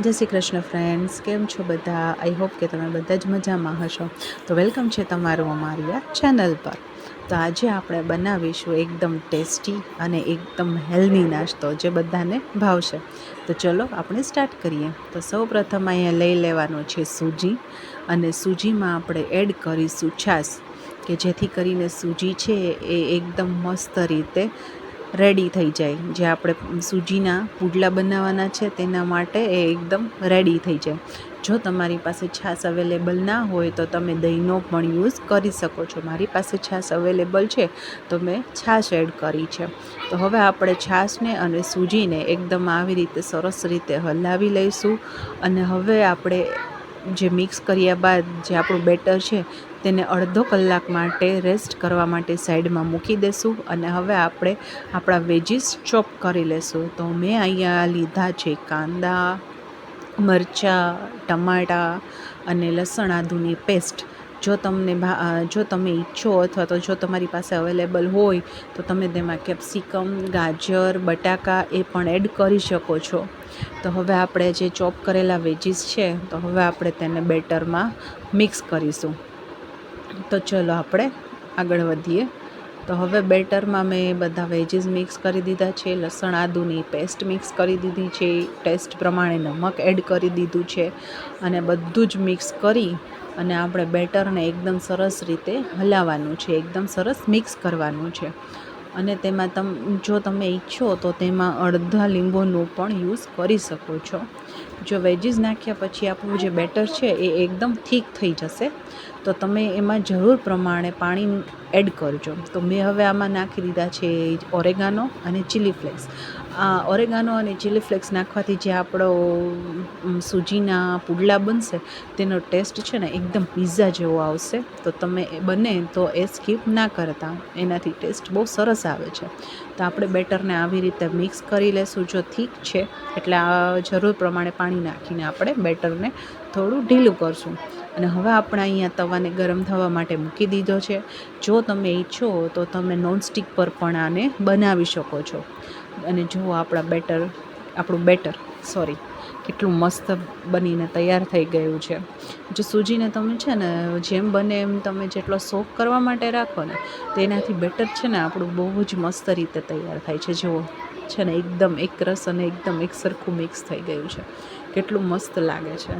જય શ્રી કૃષ્ણ ફ્રેન્ડ્સ, કેમ છો બધા? આઈ હોપ કે તમે બધા જ મજામાં હશો. તો વેલકમ છે તમારું અમારી આ ચેનલ પર. તો આજે આપણે બનાવીશું એકદમ ટેસ્ટી અને એકદમ હેલ્ધી નાસ્તો જે બધાને ભાવશે. તો ચલો આપણે સ્ટાર્ટ કરીએ. તો સૌપ્રથમ અહીંયા લઈ લેવાનું છે સૂજી, અને સૂજીમાં આપણે એડ કરીશું છાશ, કે જેથી કરીને સૂજી છે એ એકદમ મસ્ત રીતે રેડી થઈ જાય. જે આપણે સૂજીના પુડલા બનાવવાના છે તેના માટે એ એકદમ રેડી થઈ જાય. જો તમારી પાસે છાશ અવેલેબલ ના હોય તો તમે દહીંનો પણ યુઝ કરી શકો છો. મારી પાસે છાશ અવેલેબલ છે તો મેં છાશ એડ કરી છે. તો હવે આપણે છાશને અને સૂજીને એકદમ આવી રીતે સરસ રીતે હલાવી લઈશું. અને હવે આપણે જે મિક્સ કર્યા બાદ જે આપણું બેટર છે તેને અડધો કલાક માટે રેસ્ટ કરવા માટે સાઈડમાં મૂકી દેશું. અને હવે આપણે આપણા વેજીસ ચોપ કરી લેશું. તો મેં અહીંયા લીધા છે કાંદા, મરચાં, ટમાટાં અને લસણ આદુની પેસ્ટ. જો તમે ઈચ્છો અથવા તો જો તમારી પાસે અવેલેબલ હોય તો તમે તેમાં કેપ્સિકમ, ગાજર, બટાકા એ પણ એડ કરી શકો છો. તો હવે આપણે જે ચોપ કરેલા વેજીસ છે તો હવે આપણે તેને બેટરમાં મિક્સ કરીશું. તો ચલો આપણે આગળ વધીએ. તો હવે બેટરમાં મેં બધા વેજીસ મિક્સ કરી દીધા છે, લસણ આદુની પેસ્ટ મિક્સ કરી દીધી છે, ટેસ્ટ પ્રમાણે નમક એડ કરી દીધું છે, અને બધું જ મિક્સ કરી અને આપણે બેટરને એકદમ સરસ રીતે હલાવવાનું છે, એકદમ સરસ મિક્સ કરવાનું છે. અને તેમાં જો તમે ઈચ્છો તો તેમાં અડધા લીંબુનું પણ યુઝ કરી શકો છો. જો વેજીસ નાખ્યા પછી આપણું જે બેટર છે એ એકદમ થીક થઈ જશે, તો તમે એમાં જરૂર પ્રમાણે પાણી એડ કરજો. તો મેં હવે આમાં નાખી દીધા છે ઓરેગાનો અને ચીલી ફ્લેક્સ. આ ઓરેગાનો અને ચીલી ફ્લેક્સ નાખવાથી જે આપણો સૂજીના પુડલા બનશે તેનો ટેસ્ટ છે ને એકદમ પિઝા જેવો આવશે. તો તમે બને તો એ સ્કીપ ના કરતા, એનાથી ટેસ્ટ બહુ સરસ આવે છે. તો આપણે બેટરને આવી રીતે મિક્સ કરી લેશું. જો થીક છે એટલે આ જરૂર પ્રમાણે પાણી નાખીને આપણે બેટરને થોડું ઢીલું કરશું. અને હવે આપણે અહીંયા તવાને ગરમ થવા માટે મૂકી દીધો છે. જો તમે ઈચ્છો તો તમે નોનસ્ટિક પર પણ આને બનાવી શકો છો. અને જો આપણું બેટર કેટલું મસ્ત બનીને તૈયાર થઈ ગયું છે. જો સૂજીને તમે છે ને જેમ બને એમ તમે જેટલો સોક કરવા માટે રાખો ને તેનાથી બેટર છે ને આપણું બહુ જ મસ્ત રીતે તૈયાર થાય છે. જુઓ છે ને એકદમ એકરસ અને એકદમ એકસરખું મિક્સ થઈ ગયું છે. કેટલું મસ્ત લાગે છે.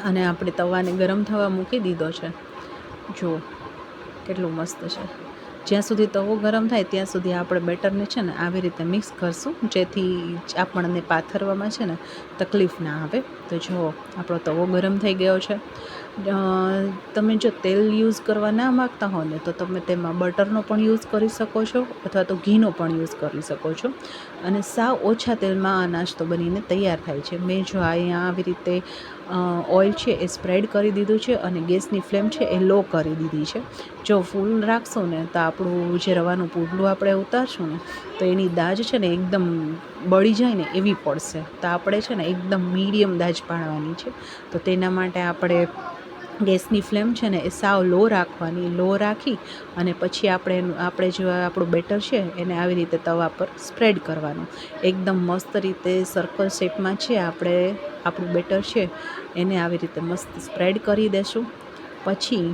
અને આપણે તવાને ગરમ થવા મૂકી દીધો છે. જુઓ કેટલું મસ્ત છે. જ્યાં સુધી તવો ગરમ થાય ત્યાં સુધી આપણે બેટરને છે ને આવી રીતે મિક્સ કરશું, જેથી આપણને પાથરવામાં છે ને તકલીફ ના આવે. તો જુઓ આપણો તવો ગરમ થઈ ગયો છે. તમે જો તેલ યુઝ કરવા ના માગતા હો ને તો તમે તેમાં બટરનો પણ યુઝ કરી શકો છો અથવા તો ઘીનો પણ યુઝ કરી શકો છો. અને સાવ ઓછા તેલમાં આ નાસ્તો બનીને તૈયાર થાય છે. મેં જો અહીંયા આવી રીતે ઓઇલ છે એ સ્પ્રેડ કરી દીધું છે અને ગેસની ફ્લેમ છે એ લો કરી દીધી છે. જો ફૂલ રાખશું ને તો આપણું જે રવાનું પુડલું આપણે ઉતારશું ને તો એની દાજ છે ને એકદમ બળી જાય ને એવી પડશે. તો આપણે છે ને એકદમ મીડિયમ દાજ પાડવાની છે. તો તેના માટે આપણે ગેસની ફ્લેમ છે ને એ સાવ લો રાખવાની. લો રાખી અને પછી આપણે જો આપણું બેટર છે એને આવી રીતે તવા પર સ્પ્રેડ કરવાનું. એકદમ મસ્ત રીતે સર્કલ શેપમાં છે આપણું બેટર છે એને આવી રીતે મસ્ત સ્પ્રેડ કરી દેશું. પછી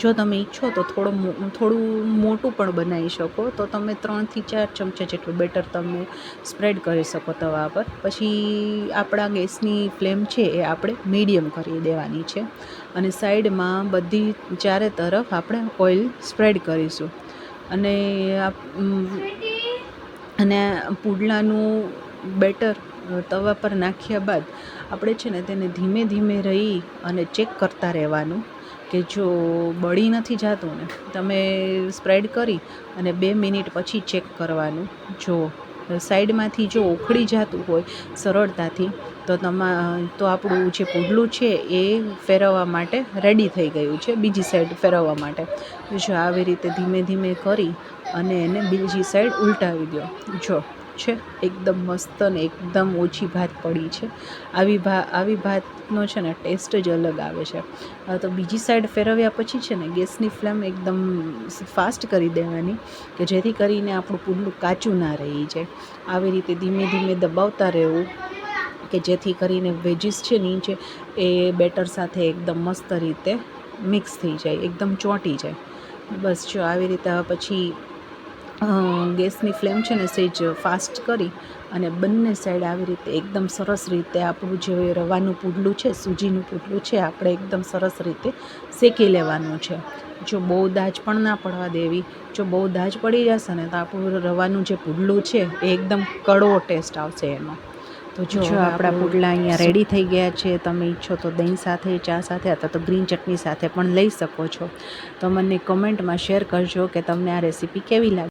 જો તમે ઈચ્છો તો થોડું મોટું પણ બનાવી શકો. તો તમે 3 થી 4 ચમચા જેટલું બેટર તમે સ્પ્રેડ કરી શકો તવા પર. પછી આપણા ગેસની ફ્લેમ છે એ આપણે મીડિયમ કરી દેવાની છે. અને સાઈડમાં બધી ચારે તરફ આપણે ઓઇલ સ્પ્રેડ કરીશું. અને પુડલાનું બેટર તવા પર નાખ્યા બાદ આપણે છે ને તેને ધીમે ધીમે રહી અને ચેક કરતા રહેવાનું કે જો બળી નથી જતું ને તમે સ્પ્રેડ કરી અને 2 મિનિટ પછી ચેક કરવાનું. જો સાઈડમાંથી જો ઉખડી જતું હોય સરળતાથી તો આપણું જે પુડલું છે એ ફેરવવા માટે રેડી થઈ ગયું છે, બીજી સાઈડ ફેરવવા માટે. જો આવી રીતે ધીમે ધીમે કરી અને એને બીજી સાઈડ ઉલટાવી દો. જો છે એકદમ મસ્ત અને એકદમ ઓછી ભાત પડી છે. આવી ભાતનો છે ને ટેસ્ટ જ અલગ આવે છે. તો બીજી સાઈડ ફેરવ્યા પછી છે ને ગેસની ફ્લેમ એકદમ ફાસ્ટ કરી દેવાની, કે જેથી કરીને આપણું પુડલું કાચું ના રહી જાય. આવી રીતે ધીમે ધીમે દબાવતા રહેવું. કે જેથી કરીને વેજીસ છે નીચે એ બેટર સાથે એકદમ મસ્ત રીતે મિક્સ થઈ જાય, એકદમ ચોંટી જાય. બસ જો આવી રીતે પછી ગેસની ફ્લેમ છે ને સેજ ફાસ્ટ કરી અને બંને સાઈડ આવી રીતે એકદમ સરસ રીતે આપણું જે રવાનું પુડલું છે, સૂજીનું પુડલું છે, આપણે એકદમ સરસ રીતે શેકી લેવાનું છે. જો બહુ દાજ પણ ના પડવા દેવી. જો બહુ દાજ પડી જશે ને તો આપણું રવાનું જે પુડલું છે એ એકદમ કડવો ટેસ્ટ આવશે એનો. તો જો આપણા પુડલા અહીંયા રેડી થઈ ગયા છે. તમે ઈચ્છો તો દહીં સાથે, ચા સાથે અથવા તો ગ્રીન ચટણી સાથે પણ લઈ શકો છો. તો મને કમેન્ટમાં શેર કરજો કે તમને આ રેસીપી કેવી લાગી.